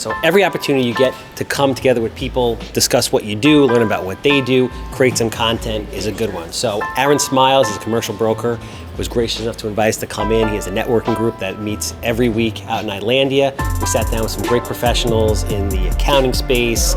So every opportunity you get to come together with people, discuss what you do, learn about what they do, create some content is a good one. So Aaron Smiles is a commercial broker, was gracious enough to invite us to come in. He has a networking group that meets every week out in Islandia. We sat down with some great professionals in the accounting space,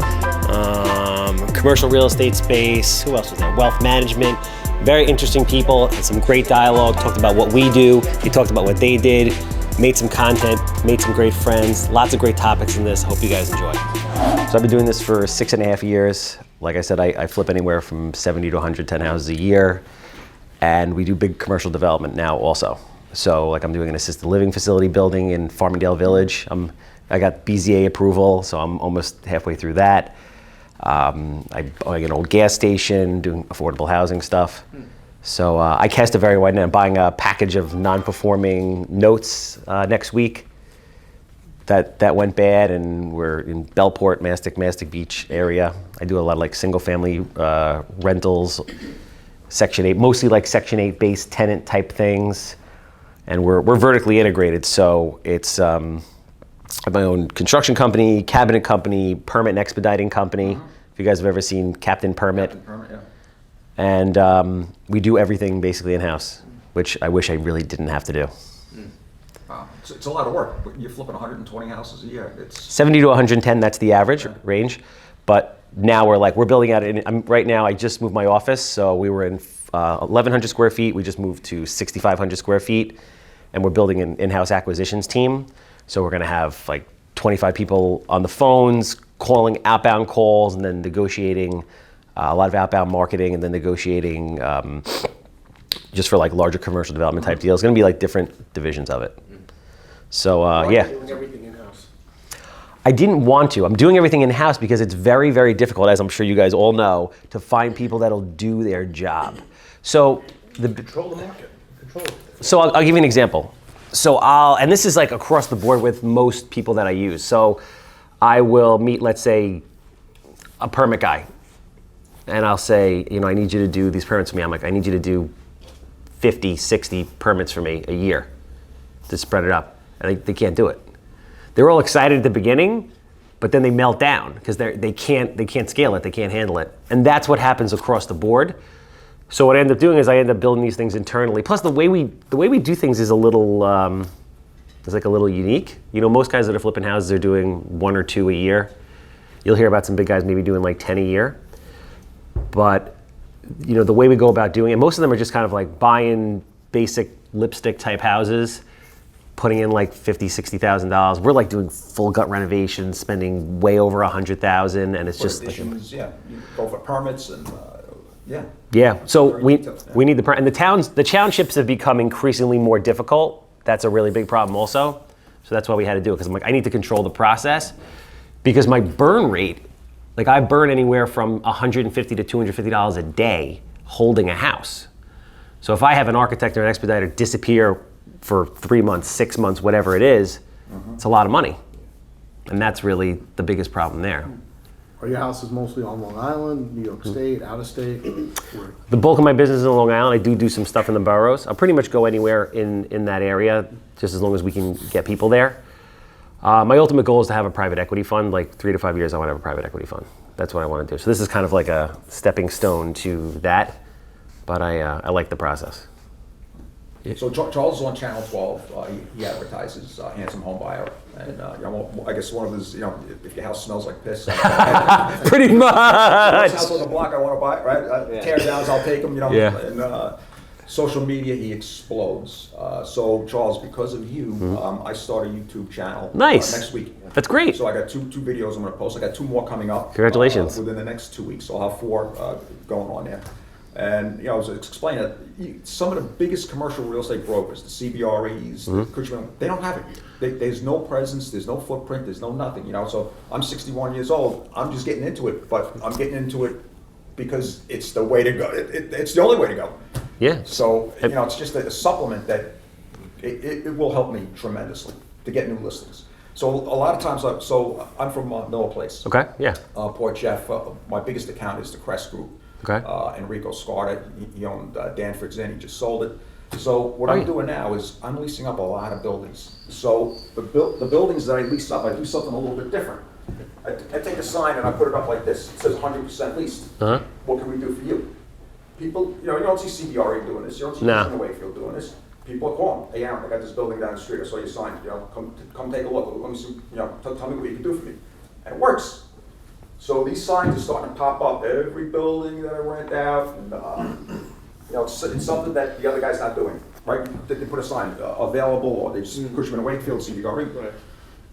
commercial real estate space, who else was there? Wealth management. Very interesting people, had some great dialogue, talked about what we do, he talked about what they did, made some content, made some great friends, lots of great topics in this. Hope you guys enjoy. So I've been doing this for 6.5 years. Like I said, I flip anywhere from 70 to 110 houses a year, and we do big commercial development now also. So like I'm doing an assisted living facility building in Farmingdale Village. I got BZA approval, so I'm almost halfway through that. I buy an old gas station, doing affordable housing stuff. So I cast a very wide net. I'm buying a package of non-performing notes next week. That went bad, and we're in Bellport, Mastic Beach area. I do a lot of like single-family rentals, Section 8, mostly like Section 8 based tenant type things, and we're vertically integrated. So it's I have my own construction company, cabinet company, permit and expediting company. If you guys have ever seen Captain Permit. Captain Permit, yeah. And we do everything basically in-house, which I wish I really didn't have to do. Wow, it's a lot of work. You're flipping 120 houses a year. It's 70 to 110, that's the average range. But now we're building out, right now I just moved my office, so we were in 1,100 square feet. We just moved to 6,500 square feet, and we're building an in-house acquisitions team. So we're gonna have like 25 people on the phones, calling outbound calls, and then negotiating a lot of outbound marketing, and then negotiating just for like larger commercial development type deals. It's gonna be like different divisions of it. So yeah. Doing everything in-house? I didn't want to. I'm doing everything in-house because it's very, very difficult, as I'm sure you guys all know, to find people that'll do their job. So Control the market. Control it. So I'll give you an example. So and this is like across the board with most people that I use. So I will meet, let's say, a permit guy, and I'll say, I need you to do these permits for me. I'm like, I need you to do 50, 60 permits for me a year to spread it up. And they can't do it. They're all excited at the beginning, but then they melt down because they can't scale it, they can't handle it. And that's what happens across the board. So what I end up doing is I end up building these things internally. Plus the way we do things is a little unique. Most guys that are flipping houses are doing 1 or 2 a year. You'll hear about some big guys maybe doing like 10 a year. But the way we go about doing it, most of them are just kind of like buying basic lipstick type houses, putting in like $50,000, $60,000. We're like doing full gut renovations, spending way over $100,000, and it's just additions, yeah. You go for permits and yeah. Yeah. So we need the and the townships have become increasingly more difficult. That's a really big problem also. So that's why we had to do it, because I'm like, I need to control the process, because my burn rate, like I burn anywhere from $150 to $250 a day holding a house. So if I have an architect or an expediter disappear for 3 months, 6 months, whatever it is, it's a lot of money. And that's really the biggest problem there. Are your houses mostly on Long Island, New York State, out of state? The bulk of my business is in Long Island. I do some stuff in the boroughs. I'll pretty much go anywhere in that area, just as long as we can get people there. My ultimate goal is to have a private equity fund. Like 3 to 5 years, I want to have a private equity fund. That's what I want to do. So this is kind of like a stepping stone to that, but I like the process. So Charles is on Channel 12. He advertises Handsome Homebuyer, and I guess one of his, if your house smells like piss, pretty much. House on the block I want to buy, right? Tear downs, I'll take them. Yeah. And social media, he explodes. So Charles, because of you, I start a YouTube channel. Nice. Next week. That's great. So I got two videos I'm going to post. I got 2 more coming up. Congratulations. Within the next 2 weeks, so I'll have 4 going on there. And I was explaining that some of the biggest commercial real estate brokers, the CBREs, the Cushman, they don't have it. There's no presence, there's no footprint, there's no nothing. So I'm 61 years old. I'm just getting into it, but I'm getting into it because it's the way to go. It's the only way to go. Yeah. So it's just a supplement that it will help me tremendously to get new listings. So a lot of times, I'm from Miller Place. Okay. Yeah. Port Jeff. My biggest account is the Crest Group. Okay. Enrico Scarta, he owned Danford's Inn, he just sold it. So what I'm doing now is I'm leasing up a lot of buildings. So the buildings that I lease up, I do something a little bit different. I take a sign and I put it up like this. It says 100% leased. What can we do for you? People, you don't see CBRE doing this. You don't see Christian Wakefield doing this. People call them. Hey, Aaron, I got this building down the street. I saw your sign. Come take a look. Let me see. Tell me what you can do for me. And it works. So these signs are starting to pop up every building that I rent out. And, it's something that the other guy's not doing, right? They put a sign available, or they just Cushman & Wakefield, CBRE. Right.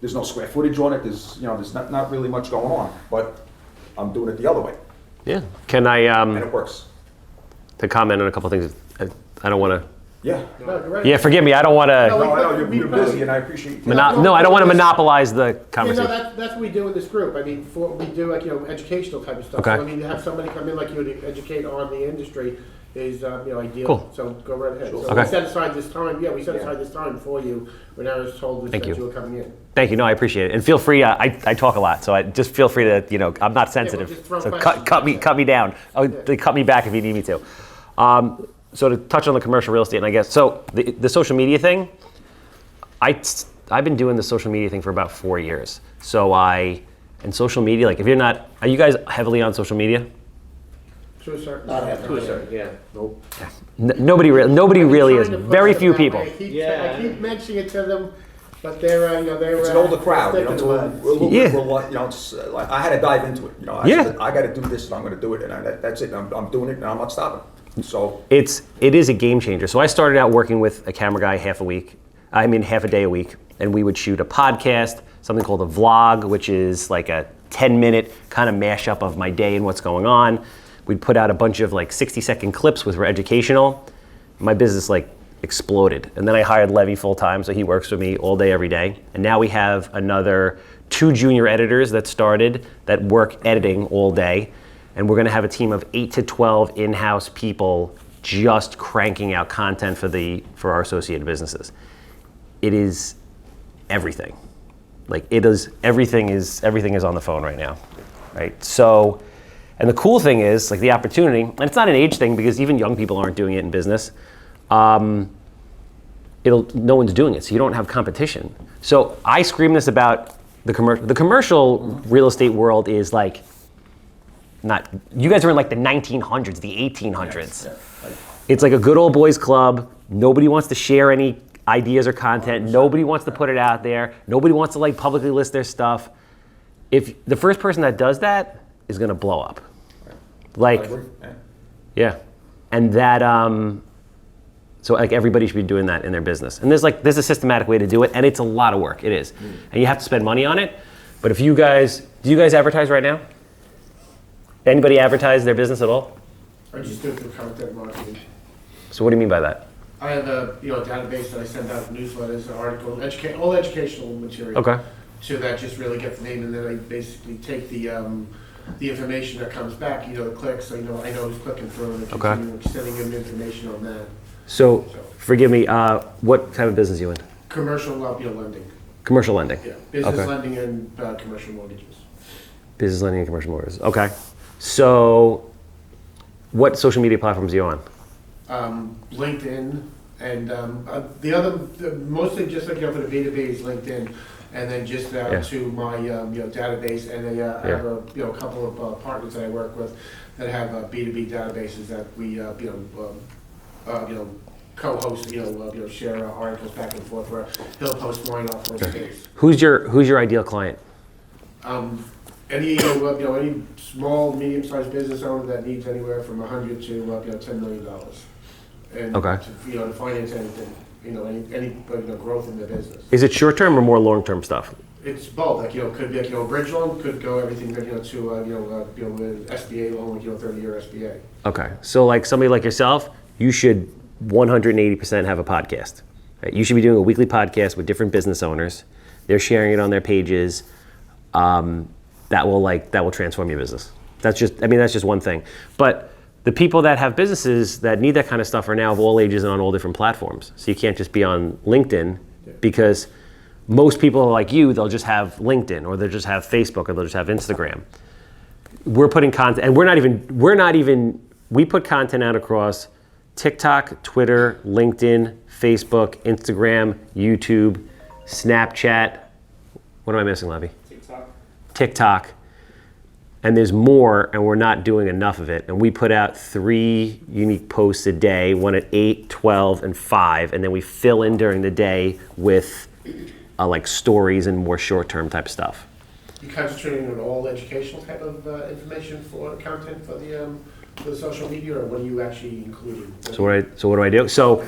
There's no square footage on it. There's not really much going on, but I'm doing it the other way. Yeah. Can I? And it works. To comment on a couple things. I don't want to. Yeah. Yeah, forgive me. I don't want to. No, I know you're busy, and I appreciate. No, I don't want to monopolize the conversation. That's what we do in this group. I mean, we do educational type of stuff. Okay. So, I mean, to have somebody come in like you to educate on the industry is ideal. Cool. So go right ahead. Sure. So we set aside this time. Yeah, we set aside this time for you when I was told that you were coming in. Thank you. No, I appreciate it. And feel free. I talk a lot, so I just feel free to. I'm not sensitive. So cut me down. They cut me back if you need me to. So to touch on the commercial real estate, and I guess so the social media thing. I've been doing the social media thing for about 4 years. So and social media, like if you're not, are you guys heavily on social media? To a certain yeah. Nope. Nobody really is. Very few people. I keep mentioning it to them, but they're It's an older crowd. It's a little bit like I had to dive into it. I got to do this, and I'm going to do it, and that's it. I'm doing it, and I'm not stopping. So it is a game changer. So I started out working with a camera guy half a day a week, and we would shoot a podcast, something called a vlog, which is like a 10-minute kind of mashup of my day and what's going on. We'd put out a bunch of 60-second clips which were educational. My business exploded. And then I hired Levy full time, so he works with me all day, every day. And now we have another 2 junior editors that started that work editing all day. And we're gonna have a team of 8 to 12 in-house people just cranking out content for our associated businesses. It is everything. Everything is on the phone right now, right? So, and the cool thing is the opportunity, and it's not an age thing because even young people aren't doing it in business. No one's doing it, so you don't have competition. So I scream this about the commercial real estate world is not, you guys are in the 1900s, the 1800s. Yes, yeah. It's like a good old boys club. Nobody wants to share any ideas or content. 100%. Nobody wants to put it out there. Nobody wants to publicly list their stuff. If the first person that does that is gonna blow up. Right. Yeah. And that, so everybody should be doing that in their business. And there's a systematic way to do it, and it's a lot of work, it is. And you have to spend money on it. But if do you guys advertise right now? Anybody advertise their business at all? I just do it through content marketing. So what do you mean by that? I have a database that I send out newsletters, articles, all educational material. Okay. So that just really gets the name, and then I basically take the information that comes back, the clicks, so I know who's clicking through, and continue sending them information on that. So forgive me, what type of business are you in? Commercial lending. Commercial lending? Yeah, business lending and commercial mortgages. Business lending and commercial mortgages, okay. So what social media platforms are you on? LinkedIn, and mostly just for the B2B is LinkedIn, and then just to my database, and I have a couple of partners that I work with that have B2B databases that we co-host, share articles back and forth where he'll post mine off those days. Who's your ideal client? Any small, medium-sized business owner that needs anywhere from $100 to $10 million, and to finance anything, any growth in the business. Is it short-term or more long-term stuff? It's both. Could be a bridge loan, could go everything to with SBA loan, 30-year SBA. Okay, so somebody like yourself, you should 180% have a podcast. Right? You should be doing a weekly podcast with different business owners. They're sharing it on their pages. That will transform your business. That's just one thing. But the people that have businesses that need that kind of stuff are now of all ages and on all different platforms. So you can't just be on LinkedIn because most people like you, they'll just have LinkedIn, or they'll just have Facebook, or they'll just have Instagram. We're putting content, and we put content out across TikTok, Twitter, LinkedIn, Facebook, Instagram, YouTube, Snapchat. What am I missing, Levy? TikTok. And there's more, and we're not doing enough of it. And we put out 3 unique posts a day, one at 8, 12, and 5, and then we fill in during the day with like stories and more short-term type stuff. You concentrating on all educational type of information for content for the social media, or what are you actually including? So what do I do? So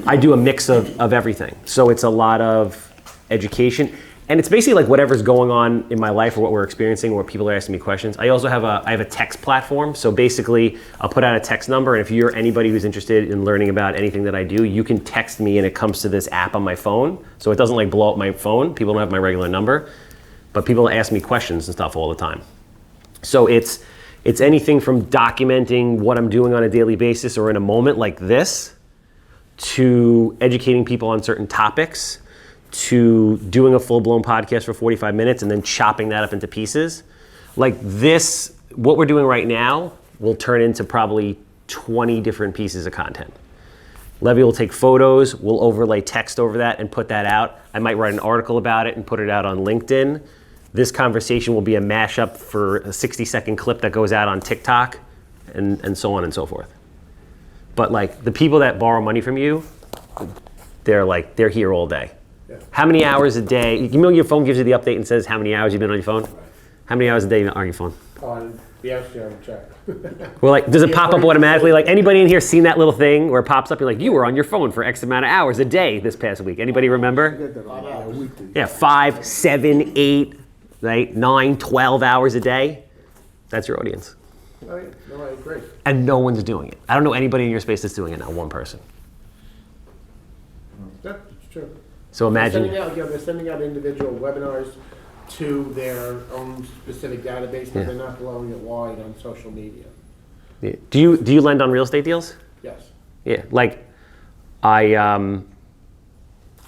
I do a mix of everything. So it's a lot of education. And it's basically like whatever's going on in my life or what we're experiencing or what people are asking me questions. I also have a text platform. So basically I'll put out a text number, and if you're anybody who's interested in learning about anything that I do, you can text me and it comes to this app on my phone. So it doesn't like blow up my phone. People don't have my regular number, but people ask me questions and stuff all the time. So it's anything from documenting what I'm doing on a daily basis or in a moment like this, to educating people on certain topics, to doing a full-blown podcast for 45 minutes and then chopping that up into pieces. Like this, what we're doing right now will turn into probably 20 different pieces of content. Levy will take photos, we'll overlay text over that and put that out. I might write an article about it and put it out on LinkedIn. This conversation will be a mashup for a 60-second clip that goes out on TikTok, and so on and so forth. But like the people that borrow money from you, they're here all day. Yeah. How many hours a day? You know your phone gives you the update and says how many hours you've been on your phone? Right. How many hours a day on your phone? We actually haven't checked. Well, like, does it pop up automatically? Like, anybody in here seen that little thing where it pops up? You're like, you were on your phone for X amount of hours a day this past week. Anybody remember? Yeah, 5, 7, 8, right, 9, 12 hours a day. That's your audience. Oh, yeah. No, I agree. And no one's doing it. I don't know anybody in your space that's doing it, not one person. That's true. So imagine. They're sending out individual webinars to their own specific database, but they're not blowing it wide on social media. Yeah. Do you lend on real estate deals? Yes. Yeah, like I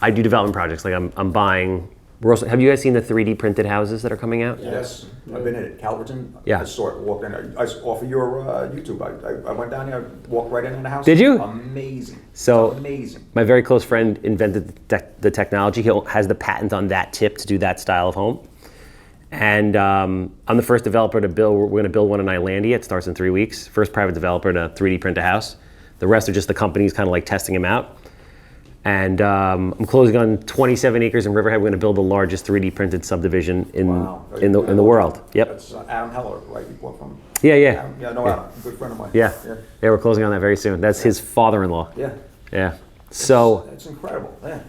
do development projects. Like I'm buying. Have you guys seen the 3D printed houses that are coming out? Yes, I've been in it. Calverton. Yeah. I saw it. Walked in. I off of your YouTube. I went down there, walked right in the house. Did you? Amazing. So amazing. My very close friend invented the technology. He has the patent on that tip to do that style of home. And I'm the first developer to build. We're going to build one in Islandia. It starts in 3 weeks. First private developer to 3D print a house. The rest are just the companies kind of like testing them out. And I'm closing on 27 acres in Riverhead. We're going to build the largest 3D printed subdivision in the world. Yep. That's Adam Heller, right? You bought from. Yeah. Adam, Adam, a good friend of mine. Yeah, we're closing on that very soon. That's his father-in-law. Yeah. Yeah. So. It's incredible. Yeah.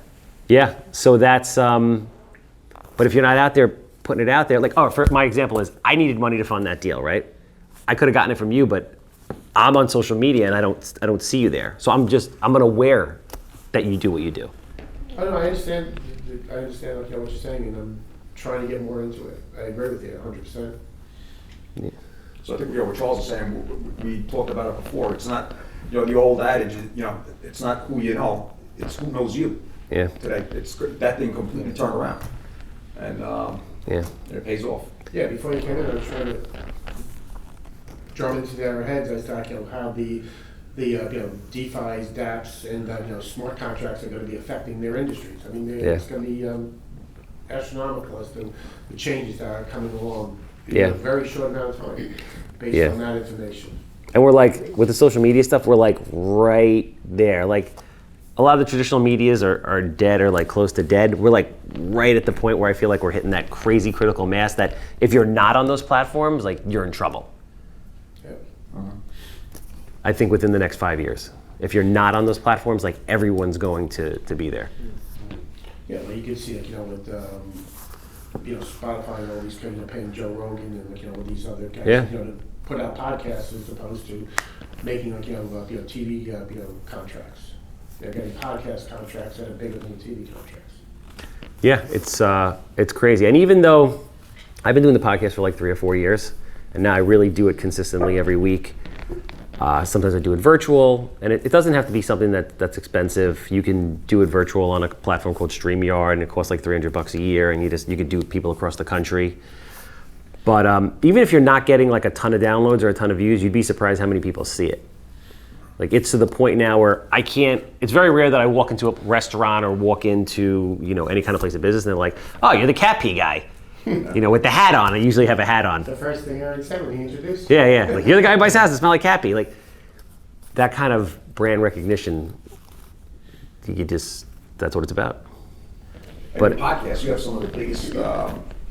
Yeah. So that's. But if you're not out there putting it out there, like, my example is I needed money to fund that deal, right? I could have gotten it from you, but I'm on social media and I don't see you there. So I'm unaware that you do what you do. I don't know, I understand what you're saying, and I'm trying to get more into it. I agree with you 100%. Yeah. So I think what Charles is saying, we talked about it before, it's not, the old adage, it's not who you know, it's who knows you. Yeah. Today, it's that thing completely turned around, and it pays off. Yeah, before you came in, I was trying to drum into their heads as to how the DeFi's, DApps, and smart contracts are going to be affecting their industries. I mean, it's going to be astronomical as to the changes that are coming along in a very short amount of time based on that information. And we're like, with the social media stuff, we're like right there. Like a lot of the traditional medias are dead or like close to dead. We're like right at the point where I feel like we're hitting that crazy critical mass that if you're not on those platforms, like you're in trouble. Yeah. Uh-huh. I think within the next 5 years. If you're not on those platforms, like everyone's going to be there. Yeah, well, you can see it, with Spotify and all these kind of paying Joe Rogan and with these other guys, to put out podcasts as opposed to making TV contracts. They're getting podcast contracts that are bigger than TV contracts. Yeah, it's crazy. And even though I've been doing the podcast for like 3 or 4 years, and now I really do it consistently every week. Sometimes I do it virtual, and it doesn't have to be something that's expensive. You can do it virtual on a platform called StreamYard, and it costs like $300 a year, and you can do it people across the country. But even if you're not getting like a ton of downloads or a ton of views, you'd be surprised how many people see it. Like it's to the point now where I can't, it's very rare that I walk into a restaurant or walk into, any kind of place of business and they're like, oh, you're the cat pee guy. With the hat on. I usually have a hat on. The first thing Eric said when he introduced. Yeah. Like, you're the guy who buys houses that smell like cat pee. Like, that kind of brand recognition, that's what it's about. But in podcasts, you have some of the biggest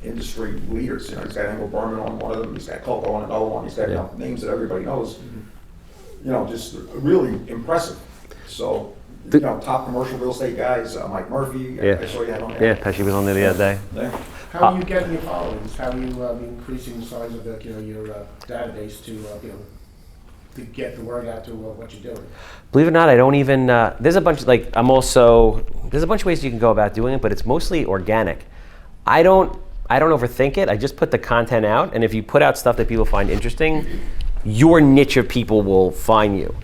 industry leaders. He's got Engel Berman on one of them. He's got Coco on another one. He's got names that everybody knows. Just really impressive. So, top commercial real estate guys, Mike Murphy. I saw you had on there. Yeah, Pesci was on there the other day. Yeah. How are you getting your followings? How are you increasing the size of your database to get the word out to what you're doing? Believe it or not, I don't even. There's a bunch there's a bunch of ways you can go about doing it, but it's mostly organic. I don't overthink it. I just put the content out, and if you put out stuff that people find interesting, your niche of people will find you.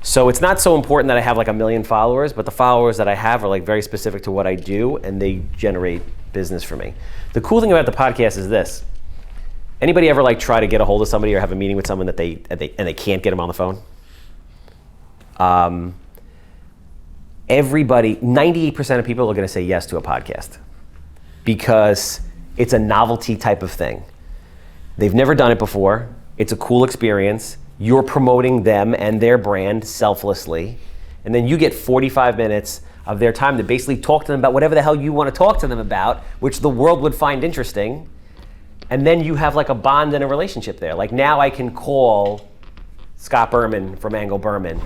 So it's not so important that I have like 1 million followers, but the followers that I have are like very specific to what I do, and they generate business for me. The cool thing about the podcast is this. Anybody ever like try to get a hold of somebody or have a meeting with someone that they can't get them on the phone? Everybody, 98% of people are going to say yes to a podcast because it's a novelty type of thing. They've never done it before. It's a cool experience. You're promoting them and their brand selflessly. And then you get 45 minutes of their time to basically talk to them about whatever the hell you want to talk to them about, which the world would find interesting. And then you have like a bond and a relationship there. Like now I can call Scott Berman from Engel Berman,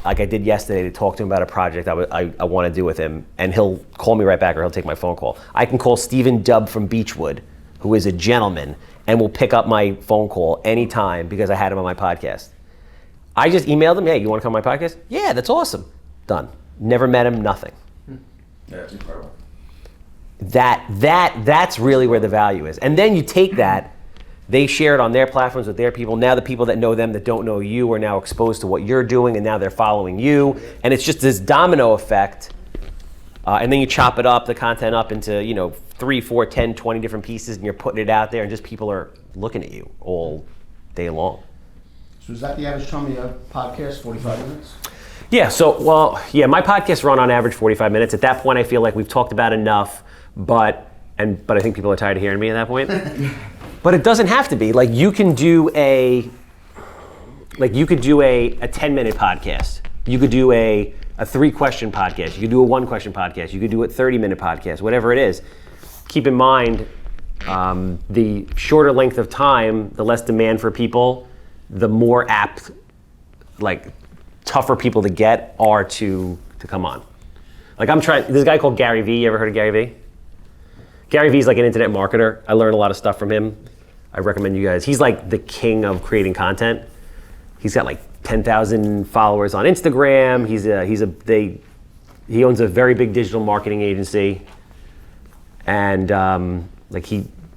like I did yesterday, to talk to him about a project I want to do with him, and he'll call me right back or he'll take my phone call. I can call Stephen Dubb from Beechwood, who is a gentleman, and will pick up my phone call anytime because I had him on my podcast. I just emailed him, hey, you want to come on my podcast? Yeah, that's awesome. Done. Never met him, nothing. Yeah, it's incredible. That's really where the value is. And then you take that, they share it on their platforms with their people. Now the people that know them that don't know you are now exposed to what you're doing, and now they're following you. And it's just this domino effect. And then you chop it up, the content up into 3, 4, 10, 20 different pieces, and you're putting it out there, and just people are looking at you all day long. So is that the average time of your podcast, 45 minutes? Yeah, my podcasts run on average 45 minutes. At that point, I feel like we've talked about enough, but I think people are tired of hearing me at that point. But it doesn't have to be. Like you could do a 10-minute podcast. You could do a 3-question podcast. You could do a 1-question podcast. You could do a 30-minute podcast, whatever it is. Keep in mind, the shorter length of time, the less demand for people, the more apt, tougher people to get are to come on. Like there's a guy called Garyvee. You ever heard of Garyvee? Garyvee's like an internet marketer. I learned a lot of stuff from him. I recommend you guys. He's like the king of creating content. He's got like 10,000 followers on Instagram. He owns a very big digital marketing agency. And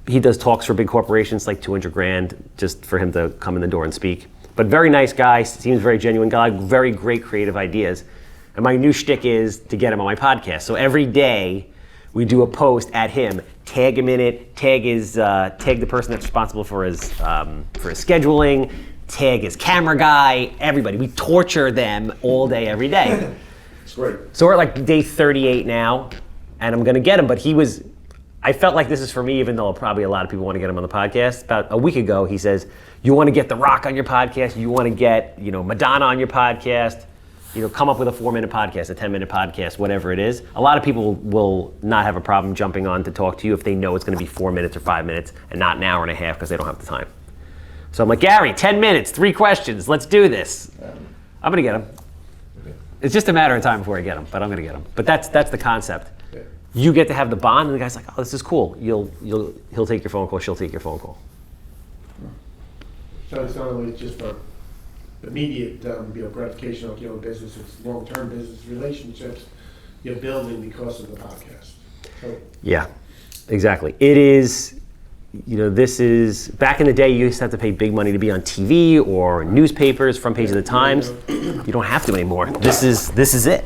he does talks for big corporations, like $200,000 just for him to come in the door and speak. But very nice guy, seems very genuine guy, very great creative ideas. And my new shtick is to get him on my podcast. So every day we do a post at him, tag him in it, tag the person that's responsible for his scheduling, tag his camera guy, everybody. We torture them all day, every day. It's great. So we're at like day 38 now, and I'm gonna get him, but I felt like this is for me, even though probably a lot of people want to get him on the podcast. About a week ago, he says, you want to get The Rock on your podcast, you want to get Madonna on your podcast, come up with a 4-minute podcast, a 10-minute podcast, whatever it is. A lot of people will not have a problem jumping on to talk to you if they know it's going to be 4 minutes or 5 minutes and not an hour and a half because they don't have the time. So I'm like, Gary, 10 minutes, 3 questions, let's do this. I'm going to get him. It's just a matter of time before I get him, but I'm going to get him. But that's the concept. You get to have the bond, and the guy's like, oh, this is cool. He'll take your phone call, she'll take your phone call. So it's not only just for immediate gratification of business, it's long-term business relationships you're building because of the podcast. So, yeah, exactly. It is, this is, back in the day, you used to have to pay big money to be on TV or newspapers, front page of the Times. You don't have to anymore. This is it.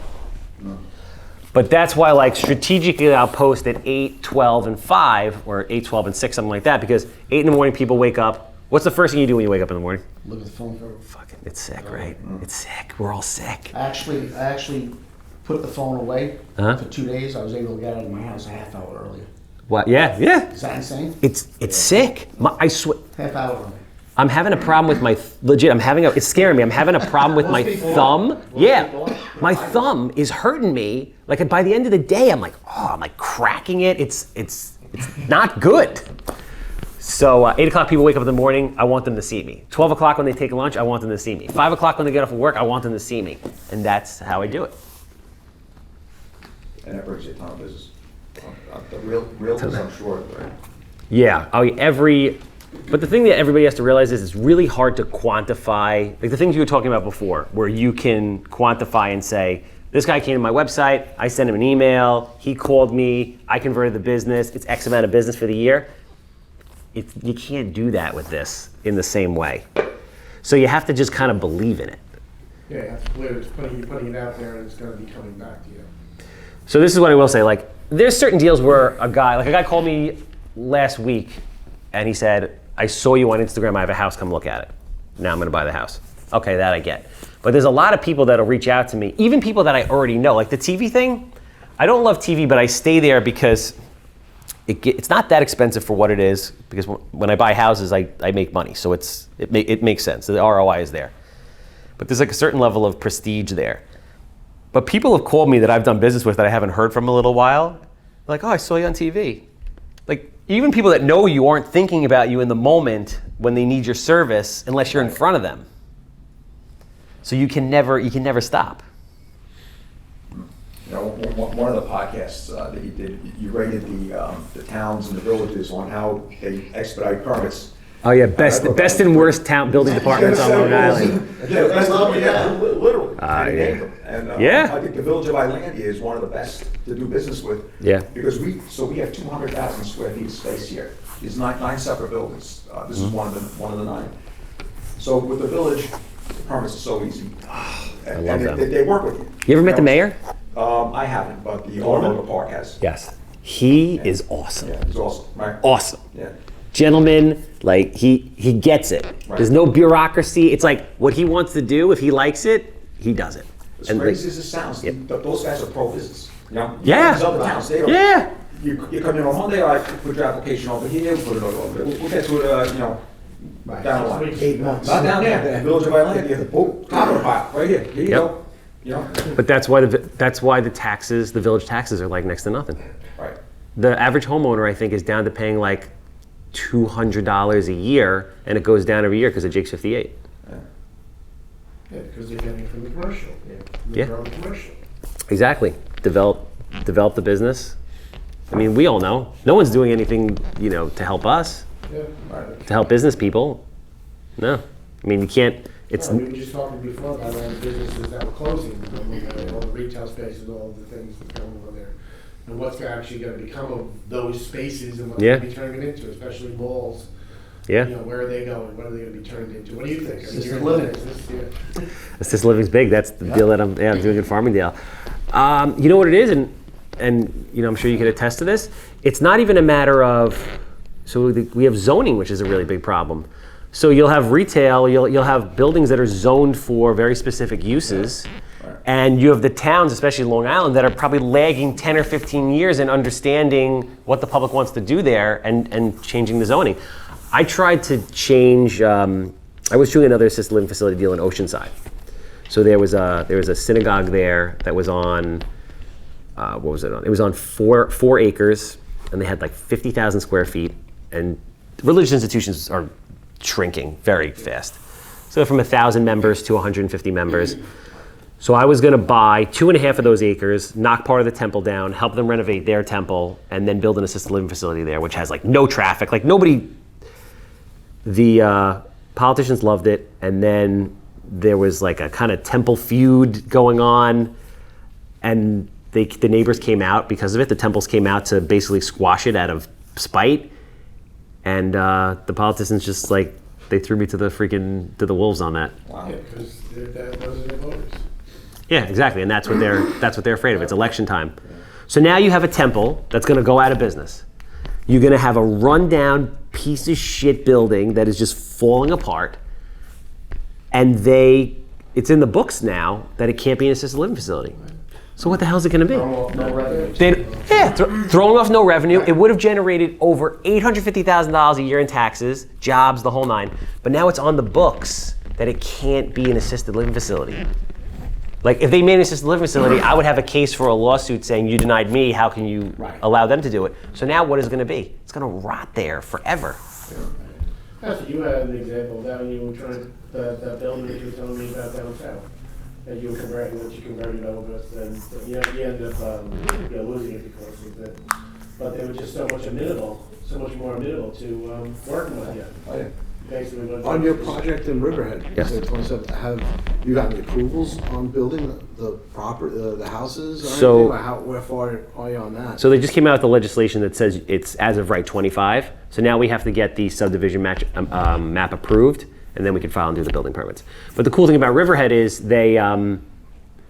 But that's why, strategically, I'll post at 8, 12, and 5, or 8, 12, and 6, something like that, because 8 in the morning, people wake up, What's the first thing you do when you wake up in the morning? Look at the phone. Fucking, it's sick, right? It's sick. We're all sick. I actually put the phone away Uh-huh. for 2 days. I was able to get out of my house a half hour earlier. What? Yeah. Is that insane? It's sick. I swear. Half hour earlier. I'm having a problem with my, it's scaring me. I'm having a problem with my thumb. Yeah, my thumb is hurting me. Like by the end of the day, I'm like cracking it. It's not good. So 8 o'clock people wake up in the morning, I want them to see me. 12 o'clock when they take lunch, I want them to see me. 5 o'clock when they get off of work, I want them to see me. And that's how I do it. And that brings you a ton of business. The realtors, I'm sure, right? Yeah, but the thing that everybody has to realize is it's really hard to quantify, like the things you were talking about before, where you can quantify and say, this guy came to my website, I sent him an email, he called me, I converted the business, it's X amount of business for the year. You can't do that with this in the same way. So you have to just kind of believe in it. Yeah, you have to believe it's putting it out there and it's going to be coming back to you. So this is what I will say, like, there's certain deals where a guy called me last week and he said, I saw you on Instagram, I have a house, come look at it. Now I'm gonna buy the house. Okay, that I get. But there's a lot of people that'll reach out to me, even people that I already know. Like the TV thing, I don't love TV, but I stay there because it's not that expensive for what it is, because when I buy houses, I make money, so it makes sense. The ROI is there. But there's like a certain level of prestige there. But people have called me that I've done business with that I haven't heard from in a little while. Like, oh, I saw you on TV. Like, even people that know you aren't thinking about you in the moment when they need your service unless you're in front of them. So you can never stop. You know, one of the podcasts that you did, you rated the towns and the villages on how they expedite permits. Oh yeah, best and worst town building departments on Long Island. Yeah, best literally. Yeah. And Yeah. I think the village of Islandia is one of the best to do business with. Yeah. Because we have 200,000 square feet of space here. There's nine separate buildings. This is one of the 9. So with the village, the permits are so easy. I love them. They work with you. You ever met the mayor? I haven't, but the owner of the park has. Yes. He is awesome. Yeah, he's awesome, right? Awesome. Yeah. Gentleman, like he gets it. Right. There's no bureaucracy. It's like what he wants to do. If he likes it, he does it. As And crazy as it sounds, those guys are pro-business. You know? Yeah. These other towns, they don't. Yeah. You come in on Monday, all right, put your application over here, put it over there. We'll get to it, down the line. 8 months. Not down there, Village of Islandia, top of the pile, right here. Here you go. You know? But that's why the taxes, the village taxes, are like next to nothing. Right. The average homeowner, I think, is down to paying like $200 a year, and it goes down every year because of Jake's 58. Yeah, because they're getting it from the commercial. Yeah. From the commercial. Exactly. Develop the business. I mean, we all know. No one's doing anything, to help us, Yeah. to help business people. No. I mean, you can't, it's, We were just talking before about all the businesses that were closing, all the retail spaces, all the things that come over there. And what's actually going to become of those spaces and what they're going to be turning it into, especially malls. yeah. Where are they going? What are they going to be turned into? What do you think? Assisted living. Assisted living's big. That's the deal that I'm doing in Farmingdale. You know what it is, and I'm sure you can attest to this. It's not even a matter of, we have zoning, which is a really big problem. So you'll have retail, you'll have buildings that are zoned for very specific uses, and you have the towns, especially Long Island, that are probably lagging 10 or 15 years in understanding what the public wants to do there and changing the zoning. I tried to change. I was doing another assisted living facility deal in Oceanside. So there was a synagogue there that was on. What was it on? It was on four acres, and they had like 50,000 square feet. And religious institutions are shrinking very fast. So from 1,000 members to 150 members. So I was going to buy 2.5 of those acres, knock part of the temple down, help them renovate their temple, and then build an assisted living facility there, which has like no traffic, like nobody. The politicians loved it, and then there was like a kind of temple feud going on, and the neighbors came out because of it. The temples came out to basically squash it out of spite, and the politicians just like they threw me to the wolves on that. Wow. Yeah, because those are the voters. Yeah, exactly, and that's what they're afraid of. It's election time. So now you have a temple that's going to go out of business. You're gonna have a rundown piece of shit building that is just falling apart, and it's in the books now that it can't be an assisted living facility. So what the hell is it gonna be? No revenue. Throwing off no revenue. It would have generated over $850,000 a year in taxes, jobs, the whole nine. But now it's on the books that it can't be an assisted living facility. Like if they made an assisted living facility, I would have a case for a lawsuit saying you denied me, how can you allow them to do it? So now what is it gonna be? It's gonna rot there forever. Actually, you had an example down you were trying, that building that you were telling me about down south. That you were converting, that you converted over, and you ended up losing it because of it. But they were just so much more amenable to working with you. Oh, yeah. Basically, what On your project in Riverhead, Yes. you said 27, have you gotten the approvals on building the houses or So- anything? Or where far are you on that? So they just came out with the legislation that says it's as of right 25. So now we have to get the subdivision map approved, and then we can file and do the building permits. But the cool thing about Riverhead is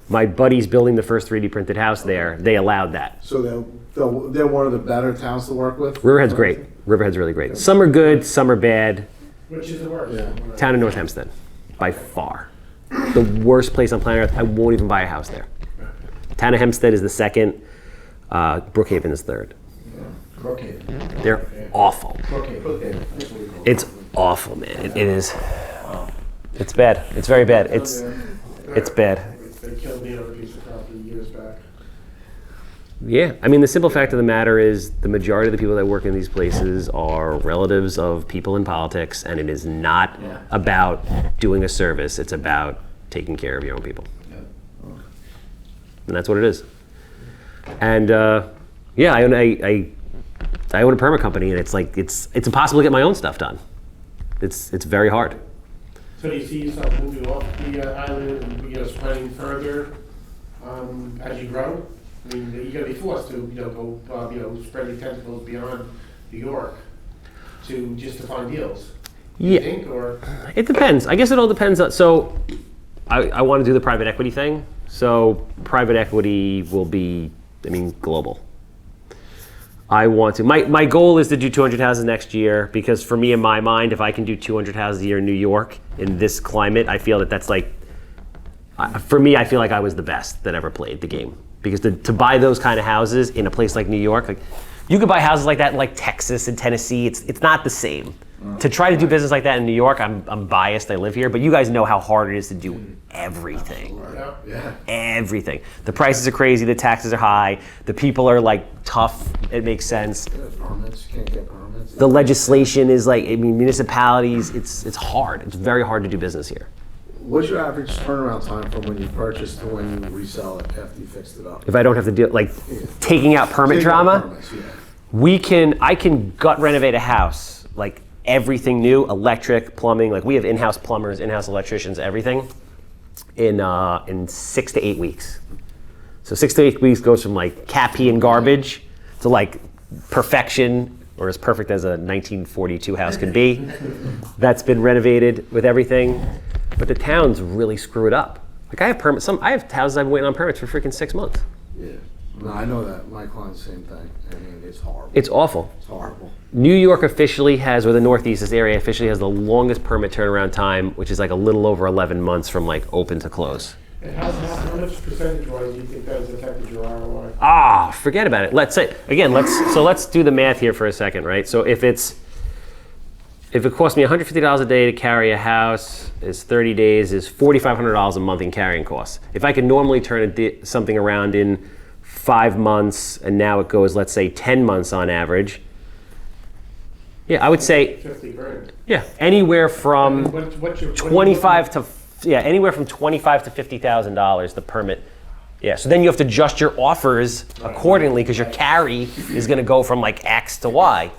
my buddy's building the first 3D printed house there. They allowed that. So they're one of the better towns to work with? Riverhead's great. Riverhead's really great. Some are good, some are bad. Which is the worst? Yeah. Town of North Hempstead, by far. The worst place on planet Earth. I won't even buy a house there. Town of Hempstead is the second. Brookhaven is third. Brookhaven. They're awful. Brookhaven. It's awful, man. It is. It's bad. It's very bad. It's bad. They killed me on a piece of property years back. Yeah, I mean, the simple fact of the matter is the majority of the people that work in these places are relatives of people in politics, and it is not about doing a service. It's about taking care of your own people. And that's what it is. And I own a permit company, and it's impossible to get my own stuff done. It's very hard. So do you see yourself moving off the island and spreading further as you grow? I mean, you're going to be forced to go spread your tentacles beyond New York to find deals. Yeah. You think, or It depends. I guess it all depends on. So I want to do the private equity thing. So private equity will be, global. I want to. My goal is to do 200 houses next year, because for me, in my mind, if I can do 200 houses a year in New York in this climate, I feel that's like, for me, I feel like I was the best that ever played the game. Because to buy those kind of houses in a place like New York, like you could buy houses like that in like Texas and Tennessee. It's not the same. To try to do business like that in New York, I'm biased. I live here, but you guys know how hard it is to do everything. Everything. The prices are crazy. The taxes are high. The people are like tough. It makes sense. Permits, can't get permits. The legislation is like, municipalities. It's hard. It's very hard to do business here. What's your average turnaround time from when you purchase to when you resell it after you fixed it up? If I don't have to deal taking out permit drama, Permits, yeah. I can gut renovate a house, like everything new, electric, plumbing. Like we have in-house plumbers, in-house electricians, everything, in 6 to 8 weeks. So 6 to 8 weeks goes from like cat pee and garbage to like perfection, or as perfect as a 1942 house could be. That's been renovated with everything. But the towns really screw it up. Like I have permits. I have houses I've been waiting on permits for freaking 6 months. Yeah. No, I know that. My client's same thing. It's horrible. It's awful. It's horrible. New York officially has, or the Northeast, this area officially has the longest permit turnaround time, which is like a little over 11 months from like open to close. and how much percentage-wise do you think that has affected your ROI? Forget about it. Let's do the math here for a second, right? So if it costs me $150 a day to carry a house, is 30 days, is $4,500 a month in carrying costs. If I could normally turn something around in 5 months, and now it goes, let's say, 10 months on average, I would say, 50 grand. Anywhere from What's your 25 to anywhere from $25,000 to $50,000 the permit. So then you have to adjust your offers accordingly, because your carry is going to go from like X to Y.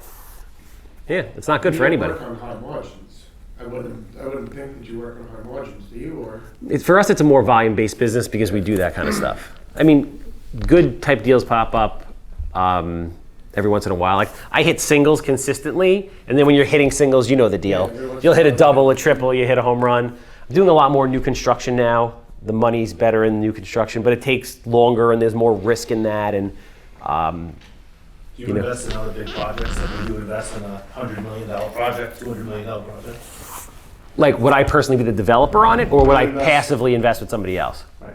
It's not good for anybody. You don't work on high margins. I wouldn't think that you work on high margins, do you? Or For us, it's a more volume-based business because we do that kind of stuff. I mean, good type deals pop up every once in a while. Like I hit singles consistently, and then when you're hitting singles, you know the deal. You'll hit a double, a triple, you hit a home run. I'm doing a lot more new construction now. The money's better in new construction, but it takes longer, and there's more risk in that. And Do you invest in other big projects? Like, would you invest in a $100 million project, $200 million project? Like, would I personally be the developer on it, or would I passively invest with somebody else? Right.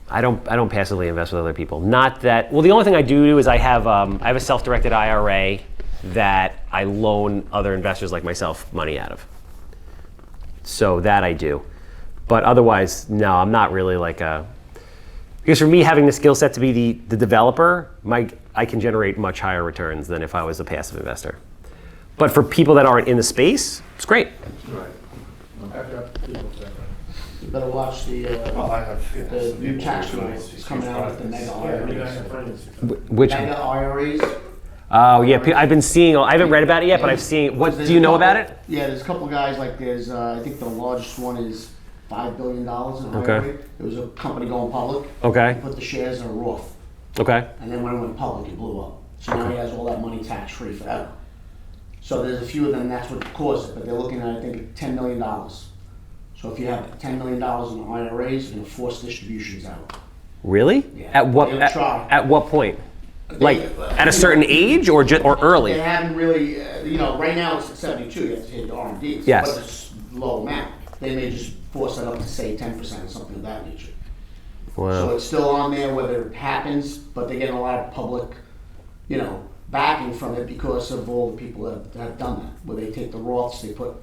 I don't passively invest with other people. Not that. Well, the only thing I do is I have a self-directed IRA that I loan other investors like myself money out of. So that I do, but otherwise, no, I'm not really like a. Because for me, having the skill set to be the developer, I can generate much higher returns than if I was a passive investor. But for people that aren't in the space, it's great. Right. You better watch the new tax rules coming out with the mega IRAs. Which? Mega IRAs. Oh yeah, I've been seeing. I haven't read about it yet, but I've seen. What do you know about it? Yeah, there's a couple guys. Like there's, I think the largest one is $5 billion in Okay. IRA. It was a company going public. Okay. He put the shares in a Roth, Okay. and then when it went public, it blew up. So now he has all that money tax free forever. So there's a few of them. That's what caused it. But they're looking at, I think, $10 million. So if you have $10 million in IRAs, you're going to force distributions out. Really? Yeah. At what? They'll try. At what point? Like at a certain age or early? They haven't really, right now it's at 72, you have to hit the R&Ds. Yes. But it's low amount. They may just force it up to say 10% or something of that nature. So Wow. it's still on there whether it happens, but they're getting a lot of public, backing from it because of all the people that have done that. Where they take the Roths, they put,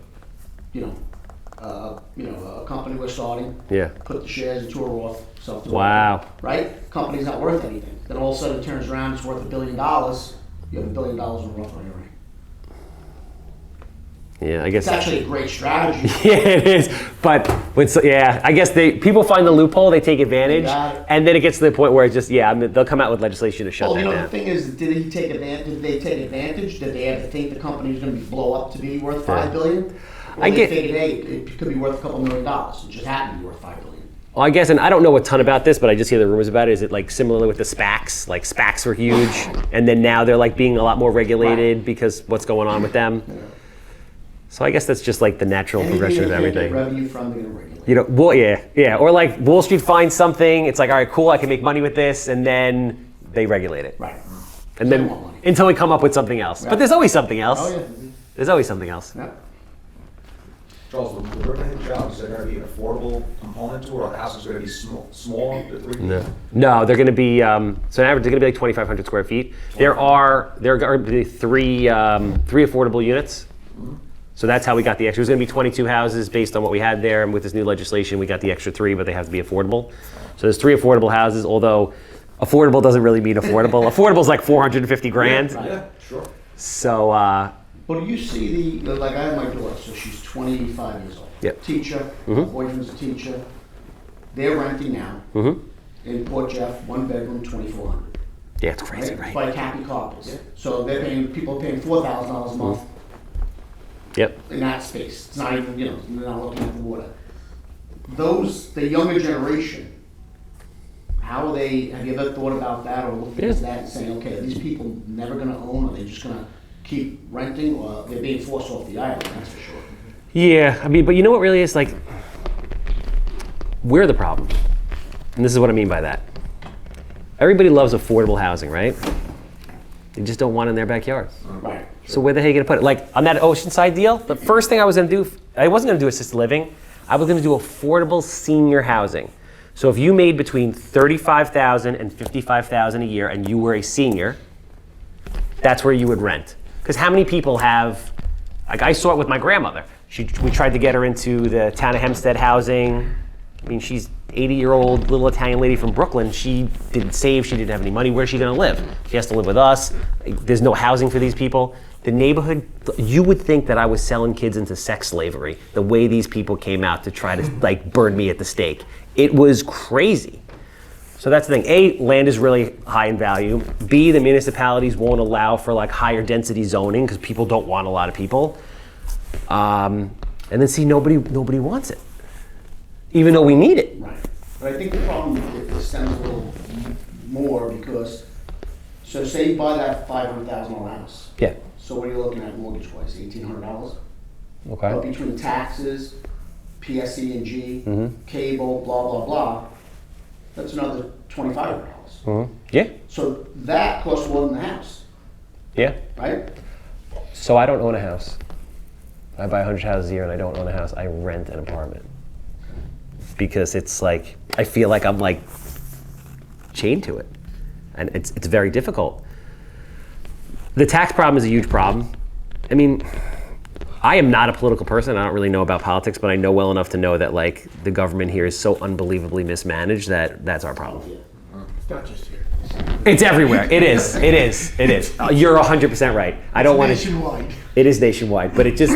a company we're starting, Yeah. put the shares into a Roth, self-directed. Wow. Right? Company's not worth anything. Then all of a sudden it turns around, it's worth $1 billion. You have $1 billion in a Roth IRA. Yeah, I guess. It's actually a great strategy. Yeah, it is. But I guess people find the loophole, they take advantage, Got it. and then it gets to the point where it's just they'll come out with legislation to shut Well, that the down. thing is, did they take advantage? Did they have to think the company was going to blow up to be worth $5 billion? Or I they get- figured, hey, it could be worth a couple $1 million. It just happened to be worth $5 billion. Well, I guess, and I don't know a ton about this, but I just hear the rumors about it. Is it like similar with the SPACs? Like SPACs were huge, and then now they're like being a lot more regulated because what's going on with them. So I guess that's just like the natural progression of Anything they everything. can't get revenue from, they're going to regulate. Well, yeah. Or like Wall Street finds something, it's like, all right, cool, I can make money with this, and then they regulate it. Right. And They then want money. until we come up with something else. But there's always something else. Oh, yeah. There's always something else. Yeah. Charles, the Riverhead job, is there going to be an affordable component to it, or the house is going to be small, the 3D? No, they're going to be, so on average, they're going to be like 2,500 square feet. There are going to be three affordable units. So that's how we got the extra. It was going to be 22 houses based on what we had there, and with this new legislation, we got the extra 3, but they have to be affordable. So there's 3 affordable houses, although affordable doesn't really mean affordable. Affordable is like 450 grand. Yeah, sure. So, Well, do you see like I have my daughter, so she's 25 years old. Yep. Teacher, my boyfriend's a teacher. They're renting now in Port Jeff, 1 bedroom, 2,400. yeah, it's crazy, right? By Cappy Carpets. So people are paying $4,000 a month Yep. in that space. It's not even, they're not looking at the water. The younger generation, how are they, have you ever thought about that or looked at that and saying, okay, are these people never gonna own, or are they just gonna keep renting, or they're being forced off the island, that's for sure. Yeah, I mean, but you know what really is, like, we're the problem. And this is what I mean by that. Everybody loves affordable housing, right? They just don't want it in their backyard. Right. So where the hell are you gonna put it? Like on that Oceanside deal, the first thing I was gonna do, I wasn't gonna do assisted living. I was gonna do affordable senior housing. So if you made between $35,000 and $55,000 a year and you were a senior, that's where you would rent. Because how many people have, like I saw it with my grandmother. We tried to get her into the town of Hempstead housing. I mean, she's 80-year-old little Italian lady from Brooklyn. She didn't save, she didn't have any money. Where's she gonna live? She has to live with us. There's no housing for these people. The neighborhood, you would think that I was selling kids into sex slavery, the way these people came out to try to like burn me at the stake. It was crazy. So that's the thing. A, land is really high in value. B, the municipalities won't allow for like higher density zoning because people don't want a lot of people. And then C, nobody wants it, even though we need it. Right. But I think the problem with it stems a little more because, so say you buy that $500,000 house. Yeah. So what are you looking at mortgage-wise, $1,800? Okay. But between taxes, PSE&G, Mm-hmm. cable, blah, blah, blah, that's another $2,500. Yeah. So that costs more than the house, Yeah. right? So I don't own a house. I buy 100 houses a year and I don't own a house. I rent an apartment. Because it's like, I feel like I'm like chained to it. And it's very difficult. The tax problem is a huge problem. I mean, I am not a political person. I don't really know about politics, but I know well enough to know that like the government here is so unbelievably mismanaged that that's our problem. It's not just here. It's everywhere. It is. It is. It is. You're 100% right. I don't want to. Nationwide. It is nationwide, but it just.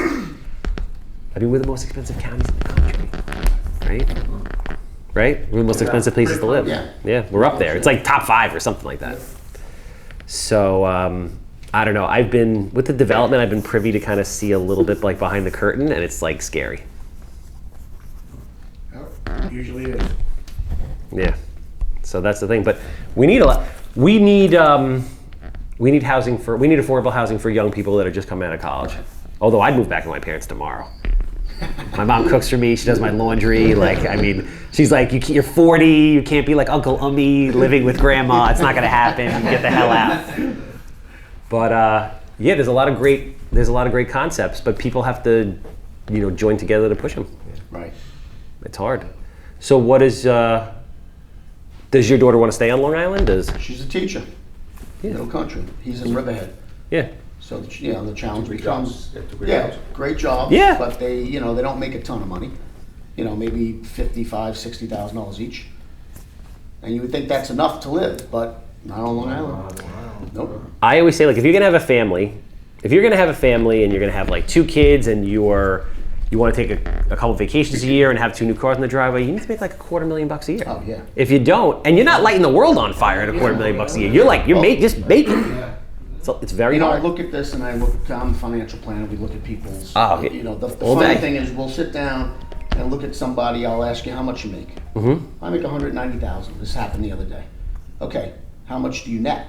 I mean, we're the most expensive counties in the country, right? Right? We're the most expensive places to live. Yeah. Yeah, we're up there. It's like top 5 or something like that. So I don't know. I've been with the development. I've been privy to kind of see a little bit like behind the curtain, and it's like scary. Usually is. Yeah. So that's the thing. But we need we need housing for. We need affordable housing for young people that are just coming out of college. Although I'd move back with my parents tomorrow. My mom cooks for me. She does my laundry. Like, I mean, she's like, you're 40. You can't be like Uncle Ummi living with grandma. It's not gonna happen. Get the hell out. But yeah, there's a lot of great concepts, but people have to, join together to push them. Right. It's hard. So what is? Does your daughter want to stay on Long Island? She's a teacher, middle country. He's in Riverhead. Yeah. So, the challenge Great becomes, jobs. Yeah, great jobs. Yeah. But they, they don't make a ton of money. Maybe $55,000, $60,000 each. And you would think that's enough to live, but not on Long Island. Nope. I always say, like, if you're gonna have a family and you're gonna have like 2 kids and you want to take a couple vacations a year and have 2 new cars in the driveway, you need to make like $250,000 a year. Oh, yeah. If you don't, and you're not lighting the world on fire at $250,000 a year, just make it. So it's very I hard. look at this and I'm a financial planner. We look at people's, Oh, the all funny day. thing is we'll sit down and look at somebody. I'll ask you how much you make. I make $190,000. This happened the other day. Okay, how much do you net?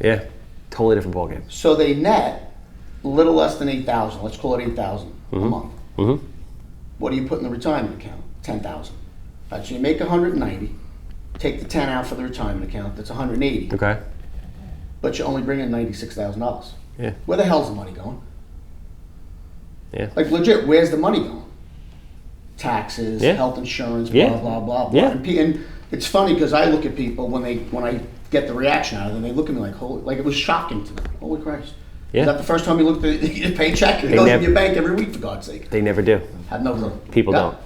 Yeah, totally different ballgame. So they net a little less than $8,000. Let's call it $8,000 a month. What do you put in the retirement account? $10,000. Right, so you make $190. Take the 10 out for the retirement account. That's $180. Okay. But you only bring in $96,000. Yeah. Where the hell's the money going? Yeah. Like legit, where's the money going? Taxes, Yeah. health insurance, Yeah. blah blah blah blah. Yeah. And it's funny because I look at people when I get the reaction out of them, they look at me like it was shocking to them. Holy Christ! Yeah. Is that the first time you looked at your paycheck? It goes in your bank every week, for God's sake. They never do. Have no clue. People Yeah. don't.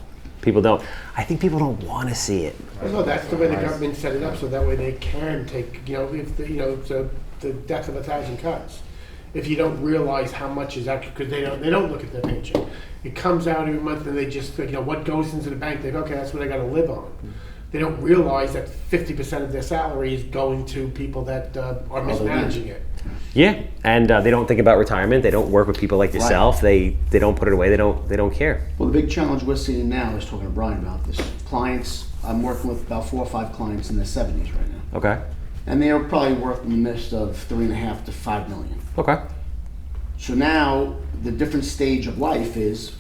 People don't. I think people don't want to see it. No, that's the way the government set it up, so that way they can take, if the death of 1,000 cuts. If you don't realize how much is actually, because they don't look at their paycheck. It comes out every month and they just, what goes into the bank, they go, okay, that's what I gotta live on. They don't realize that 50% of their salary is going to people that are mismanaging it. Yeah, and they don't think about retirement. They don't work with people like yourself. They don't put it away. They don't care. Well, the big challenge we're seeing now, I was talking to Brian about this. Clients, I'm working with about 4 or 5 clients in their 70s right now. Okay. And they're probably worth in the midst of $3.5 to $5 million. Okay. So now the different stage of life is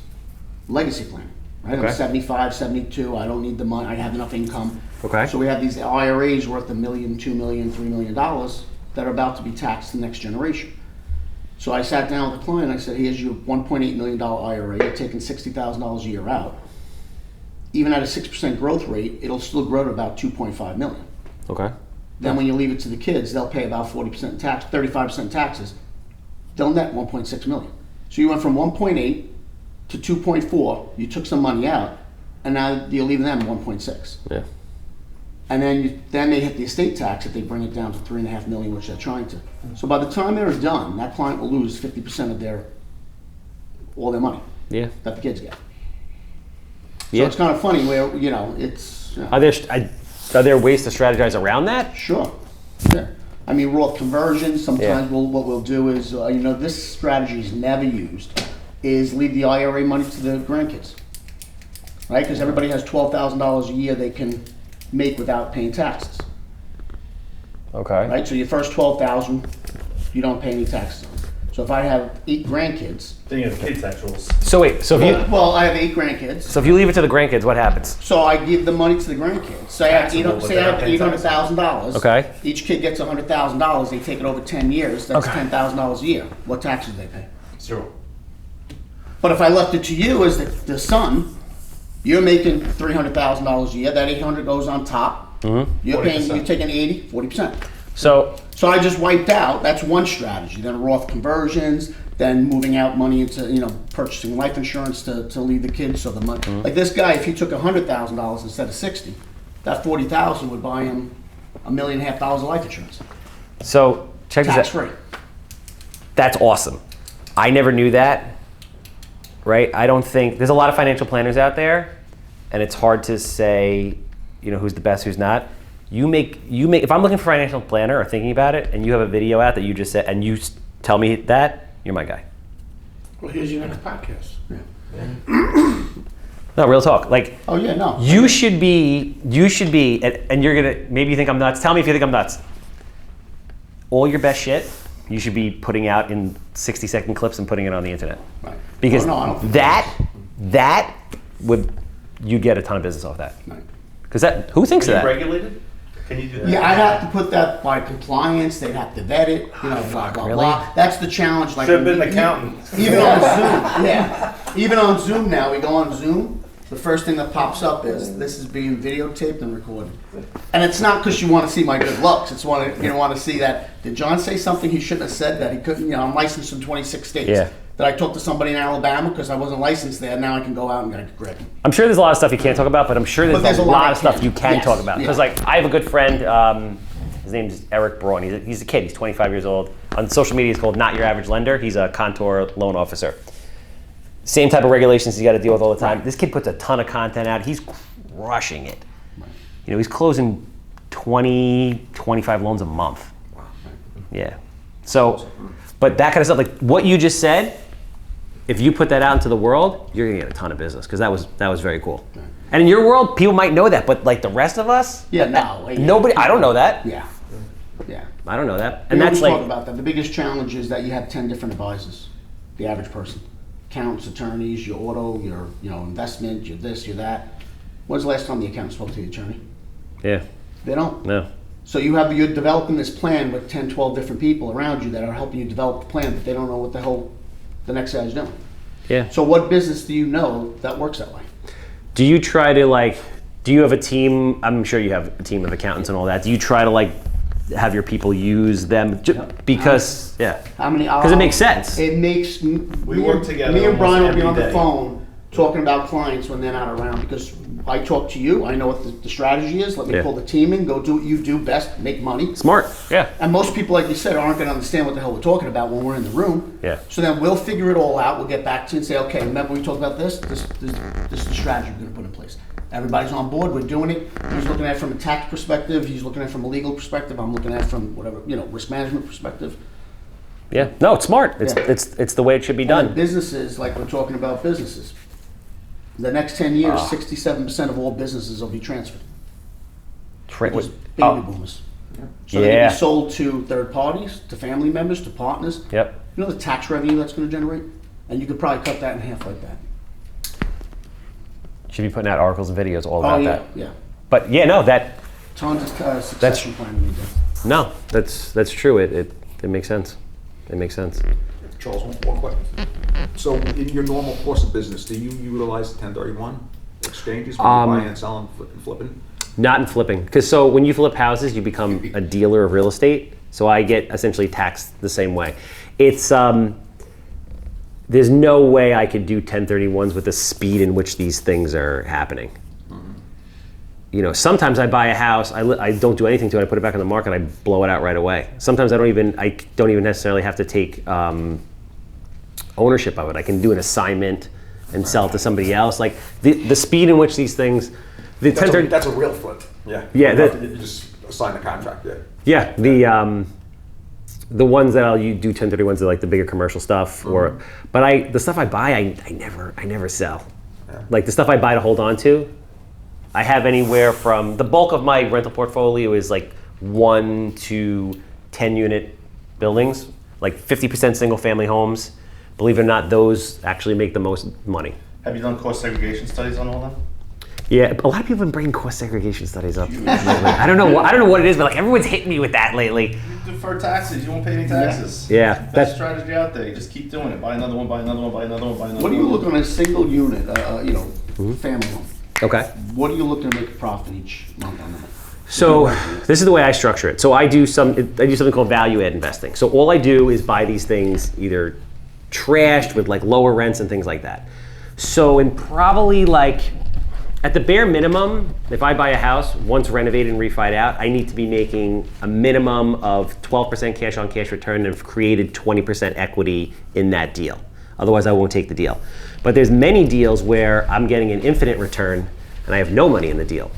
legacy planning, right? Okay. I'm 75, 72, I don't need the money, I have enough income. Okay. So we have these IRAs worth $1 million, $2 million, $3 million that are about to be taxed to the next generation. So I sat down with a client, I said, here's your $1.8 million IRA, you're taking $60,000 a year out. Even at a 6% growth rate, it'll still grow to about $2.5 million. Okay. Then when you leave it to the kids, they'll pay about 40% in tax, 35% taxes. They'll net 1.6 million. So you went from 1.8 to 2.4. You took some money out, and now you're leaving them 1.6. Yeah. And then they hit the estate tax if they bring it down to 3.5 million, which they're trying to. So by the time they're done, that client will lose 50% of all their money Yeah. that the kids get. So Yeah. it's kind of funny where it's. Are there ways to strategize around that? Sure. Yeah. I mean, Roth conversions, sometimes what we'll do is, this strategy is never used, is leave the IRA money to the grandkids, right? Because everybody has $12,000 a year they can make without paying taxes, Okay. right? So your first $12,000, you don't pay any taxes on. So So if I have 8 grandkids, Then you have kids actuals. So wait, so if you well, I have 8 grandkids. so if you leave it to the grandkids, what happens? So I give the money to the grandkids. Say I have Taxable, but they're not paying $800,000. Okay. Each kid gets $100,000. They take it over 10 years. That's Okay. $10,000 a year. What taxes do they pay? 0. But if I left it to you as the son, you're making $300,000 a year. That $800 goes on top. You're paying. 40%. You're taking 40%. So So I just wiped out. That's one strategy. Then Roth conversions. Then moving out money into purchasing life insurance to leave the kids. So the money, like this guy, if he took $100,000 instead of 60, that 40,000 would buy him $1.5 million of life insurance, so check this out. tax free. That's awesome. I never knew that. Right? I don't think there's a lot of financial planners out there, and it's hard to say, who's the best, who's not. You make. If I'm looking for a financial planner or thinking about it, and you have a video out that you just said, and you tell me that, you're my guy. Well, here's your next podcast. No, real talk. Like, Oh yeah, no. you should be, and you're gonna, maybe you think I'm nuts. Tell me if you think I'm nuts. All your best shit, you should be putting out in 60-second clips and putting it on the internet. Right. Because Oh, no, I don't think that would, you get a ton of business off that. Right. Because who thinks Are of you that? regulated? Can you do that? Yeah, I'd have to put that by compliance. They'd have to vet it. Blah blah really? blah. That's the challenge. Like Should have been an accountant. Even on Zoom, yeah. Even on Zoom now, we go on Zoom. The first thing that pops up is this is being videotaped and recorded, and it's not because you want to see my good looks. It's want to see that did John say something he shouldn't have said that he couldn't. I'm licensed in 26 states. Yeah. Did I talk to somebody in Alabama because I wasn't licensed there? Now I can go out and get grab him. I'm sure there's a lot of stuff you can't talk about, but I'm sure there's a lot of stuff can. you can Yes, talk about. Because yeah. like I have a good friend, his name's Eric Braun. He's a kid. He's 25 years old. On social media, he's called Not Your Average Lender. He's a contour loan officer. Same type of regulations he's got to deal with all the time. Right. This kid puts a ton of content out. He's crushing it. He's closing 20, 25 loans a month. Yeah. So, but that kind of stuff, like what you just said, if you put that out into the world, you're gonna get a ton of business because that was very cool. And in your world, people might know that, but like the rest of us, Yeah, no. nobody. I don't know that. Yeah. Yeah. I don't know that. And And that's we like talk about that. The biggest challenge is that you have 10 different advisors. The average person, accountants, attorneys, your auto, your investment, your this, your that. When's the last time the accountant spoke to the attorney? yeah, They don't. no. So you're developing this plan with 10, 12 different people around you that are helping you develop the plan, but they don't know what the hell the next guy's doing. Yeah. So what business do you know that works that way? Do you try to do you have a team? I'm sure you have a team of accountants and all that. Do you try to have your people use them because How many hours? because it makes sense. It makes We work together Me and Brian will almost be on every the day. phone talking about clients when they're not around because I talk to you. I know what the strategy is. Let me Yeah. pull the team in. Go do what you do best. Make money. Smart. Yeah. And most people, like you said, aren't going to understand what the hell we're talking about when we're in the room. Yeah. So then we'll figure it all out. We'll get back to you and say, okay, remember we talked about this? This is the strategy we're going to put in place. Everybody's on board. We're doing it. He's looking at it from a tax perspective. He's looking at it from a legal perspective. I'm looking at it from whatever, risk management perspective. Yeah. No, it's smart. It's Yeah. it's the way it should be And done. businesses, like we're talking about businesses. The next 10 years, Ah. 67% of all businesses will be transferred. Tra- Just oh, baby boomers. So they're Yeah. going to be sold to third parties, to family members, to partners. Yep. You know the tax revenue that's going to generate? And you could probably cut that in half like that. Should be putting out articles and videos all Oh, about yeah, that. yeah. But yeah, no, that Tons of succession planning we do. no, that's true. It makes sense. It makes sense. Charles, one question. So in your normal course of business, do you utilize the 1031 exchanges when you're buying and selling, flipping? Not in flipping, because so when you flip houses, you become a dealer of real estate. So I get essentially taxed the same way. It's there's no way I could do 1031s with the speed in which these things are happening. Sometimes I buy a house, I don't do anything to it, I put it back on the market, I blow it out right away. Sometimes I don't even necessarily have to take ownership of it. I can do an assignment and sell it to somebody else. Like the speed in which these things, the 1030, That's a real flip. Yeah. Yeah, You just sign the contract, yeah, the ones that I'll do 1031s are like the bigger commercial stuff, but the stuff I buy, I never sell. Yeah. Like the stuff I buy to hold on to, I have anywhere from, the bulk of my rental portfolio is like 1 to 10 unit buildings. like 50% single family homes. Believe it or not, those actually make the most money. Have you done cost segregation studies on all them? Yeah, a lot of people have been bringing cost segregation studies up lately. I don't know what it is, but like everyone's hitting me with that lately. You defer taxes, you won't pay any taxes. Yeah, Best that's strategy out there. You just keep doing it. Buy another one, buy another one, buy another one, buy another What one. do you look on a single unit, family home? okay. What are you looking to make a profit each month on that? So this is the way I structure it. So I do something called value add investing. So all I do is buy these things either trashed with like lower rents and things like that. So in probably like at the bare minimum, if I buy a house once renovated and refied out, I need to be making a minimum of 12% cash on cash return and have created 20% equity in that deal. Otherwise I won't take the deal. But there's many deals where I'm getting an infinite return and I have no money in the deal.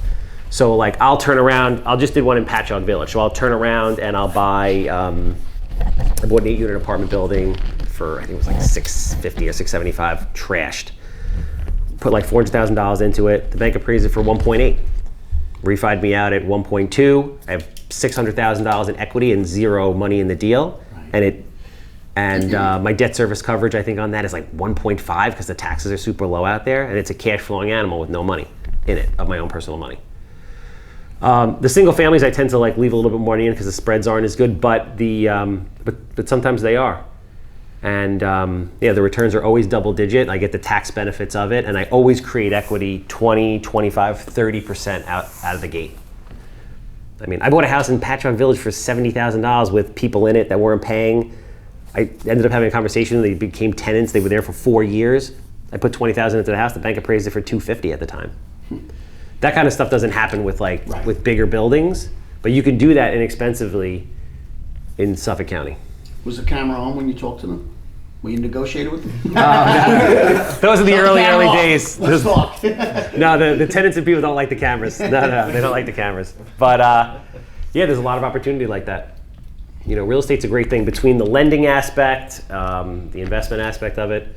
So like I'll turn around, I just did one in Patchogue Village. So I'll turn around and I'll buy, I bought an 8-unit apartment building for, I think it was like $650 or $675, trashed. Put like $400,000 into it. The bank appraised it for 1.8. Refied me out at 1.2. I have $600,000 in equity and zero money in the deal. Right. And my debt service coverage, I think on that is like 1.5 because the taxes are super low out there, and it's a cash flowing animal with no money in it of my own personal money. The single families I tend to like leave a little bit more money in because the spreads aren't as good, but but sometimes they are. And the returns are always double digit. I get the tax benefits of it, and I always create equity 20, 25, 30% out of the gate. I mean, I bought a house in Patchogue Village for $70,000 with people in it that weren't paying. I ended up having a conversation. They became tenants. They were there for 4 years. I put $20,000 into the house. The bank appraised it for $250 at the time. That kind of stuff doesn't happen with with bigger buildings, but you can do that inexpensively in Suffolk County. Was the camera on when you talked to them? When you negotiated with them? Those are the early days. Let's talk. No, the tenants and people don't like the cameras. No, they don't like the cameras. But there's a lot of opportunity like that. You know, real estate's a great thing between the lending aspect, the investment aspect of it.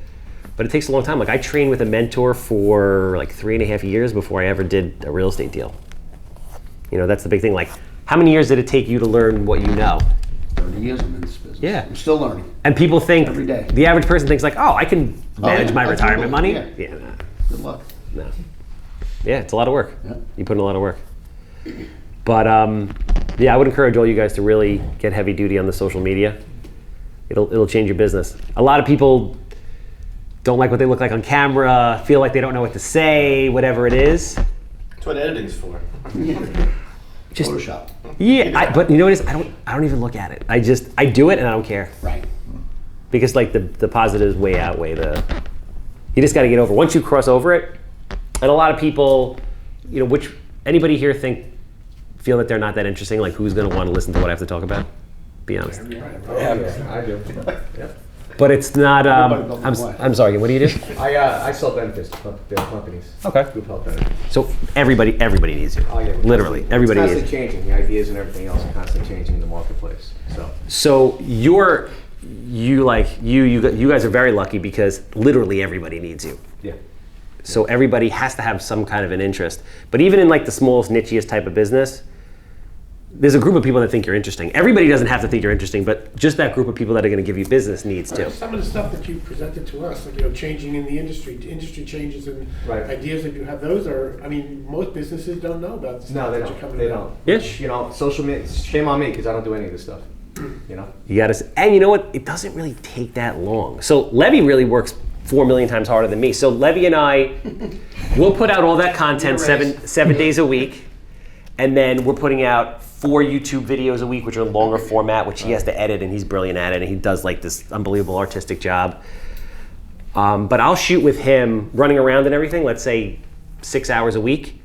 But it takes a long time. Like I trained with a mentor for like 3.5 years before I ever did a real estate deal. You know, that's the big thing. Like, how many years did it take you to learn what you know? 30 years I'm in this business. Yeah. I'm still learning. And people think, every day. The average person thinks like, I can manage my retirement money. Yeah. Nah. Good luck. No. Yeah, it's a lot of work. Yeah. You put in a lot of work. But I would encourage all you guys to really get heavy duty on the social media. It'll change your business. A lot of people don't like what they look like on camera, feel like they don't know what to say, whatever it is. That's what editing's for. Just Photoshop. Yeah, but you know what it is? I don't even look at it. I do it and I don't care. Right. Because like the positives way outweigh the. You just got to get over. Once you cross over it, and a lot of people, anybody here feel that they're not that interesting. Like who's going to want to listen to what I have to talk about? Be honest. Yeah, I do. Yeah. But it's not. I'm sorry. What do you do? I sell benefits to their companies. Okay. Group health benefits. So everybody needs you. Oh, yeah. Literally, everybody it's needs you. constantly changing. The ideas and everything else are constantly changing in the marketplace. So you guys are very lucky because literally everybody needs you. Yeah. So everybody has to have some kind of an interest. But even in like the smallest, nichiest type of business, there's a group of people that think you're interesting. Everybody doesn't have to think you're interesting, but just that group of people that are going to give you business needs to. Some of the stuff that you presented to us, like changing in the industry changes and ideas that you have. Those are, most businesses don't know about. The No, they stuff that don't. you're coming They about. don't. Social media. Shame on me because I don't do any of this stuff. You gotta, and you know what? It doesn't really take that long. So Levy really works 4 million times harder than me. So Levy and I, we'll put out all that content seven days a week, and then we're putting out 4 YouTube videos a week, which are longer format, which he has to edit, and he's brilliant at it, and he does like this unbelievable artistic job. But I'll shoot with him running around and everything, let's say 6 hours a week,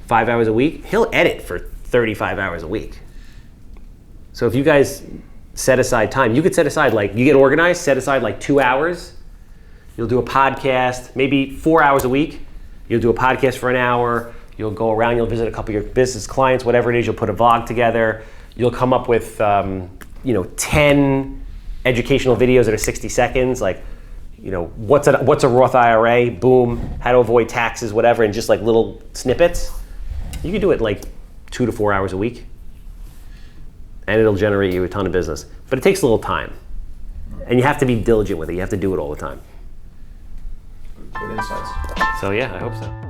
5 hours a week. He'll edit for 35 hours a week. So if you guys set aside time, you could set aside, like, you get organized, set aside like 2 hours. You'll do a podcast, maybe 4 hours a week. You'll do a podcast for an hour. You'll go around, you'll visit a couple of your business clients, whatever it is, you'll put a vlog together. You'll come up with 10 educational videos that are 60 seconds, like, what's a Roth IRA, boom, how to avoid taxes, whatever, and just like little snippets. You can do it like 2 to 4 hours a week, and it'll generate you a ton of business. But it takes a little time. And you have to be diligent with it. You have to do it all the time. Good insights. So yeah, I hope so.